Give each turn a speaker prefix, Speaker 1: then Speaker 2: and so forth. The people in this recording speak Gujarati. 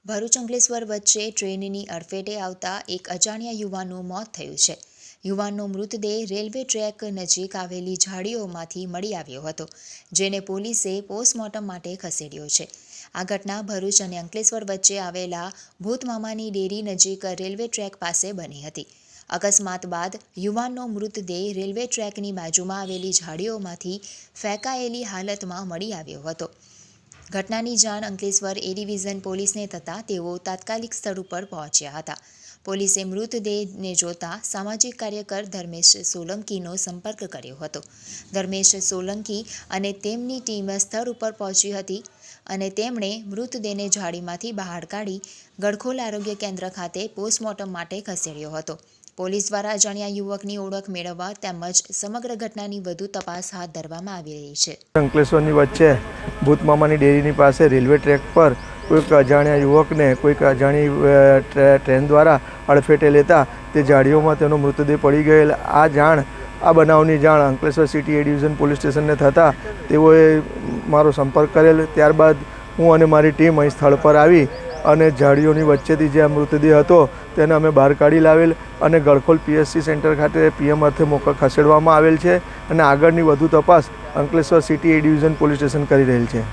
Speaker 1: ભરૂચ અંકલેશ્વર વચ્ચે ટ્રેનની અડફેટે આવતા એક અજાણ્યા યુવાનનું મોત થયું છે। યુવાનનો મૃતદેહ રેલવે ટ્રેક નજીક આવેલી ઝાડીઓમાંથી મળી આવ્યો હતો, જેને પોલીસે પોસ્ટમોર્ટમ માટે ખસેડ્યો છે। આ ઘટના ભરૂચ અને અંકલેશ્વર વચ્ચે આવેલા ભૂતમામાની ડેરી નજીક રેલવે ટ્રેક પાસે બની હતી। અકસ્માત બાદ યુવાનનો મૃતદેહ રેલવે ટ્રેકની બાજુમાં આવેલી ઝાડીઓમાંથી ફેંકાયેલી હાલતમાં મળી આવ્યો હતો। ઘટનાની જાણ અંકલેશ્વર એ ડિવિઝન પોલીસને થતાં તેઓ તાત્કાલિક સ્થળ ઉપર પહોંચ્યા હતા। પોલીસે મૃતદેહને જોતા સામાજિક કાર્યકર ધર્મેશ સોલંકીનો સંપર્ક કર્યો હતો। ધર્મેશ સોલંકી અને તેમની ટીમ સ્થળ ઉપર પહોંચી હતી અને તેમણે મૃતદેહને ઝાડીમાંથી બહાર કાઢી ગડખોલ આરોગ્ય કેન્દ્ર ખાતે પોસ્ટમોર્ટમ માટે ખસેડ્યો હતો। પોલીસ દ્વારા અજાણ્યા યુવકની ઓળખ મેળવવા તેમજ સમગ્ર ઘટનાની વધુ તપાસ હાથ ધરવામાં આવી રહી છે।
Speaker 2: અંકલેશ્વરની વચ્ચે ભૂતમામાની ડેરીની પાસે રેલવે ટ્રેક પર કોઈક અજાણ્યા યુવકને કોઈક અજાણી ટ્રેન દ્વારા અડફેટે લેતા તે ઝાડીઓમાં તેનો મૃતદેહ પડી ગયેલ આ બનાવની જાણ અંકલેશ્વર સિટી એ ડિવિઝન પોલીસ સ્ટેશનને થતાં તેઓએ મારો સંપર્ક કરેલ। ત્યારબાદ હું અને મારી ટીમ અહીં સ્થળ પર આવી અને ઝાડીઓની વચ્ચેથી જે મૃતદેહ હતો તેને અમે બહાર કાઢી લાવેલ અને ગડખોલ PSC સેન્ટર ખાતે PM અર્થે ખસેડવામાં આવેલ છે અને આગળની વધુ તપાસ અંકલેશ્વર સિટી એ ડિવિઝન પોલીસ સ્ટેશન કરી રહેલ છે।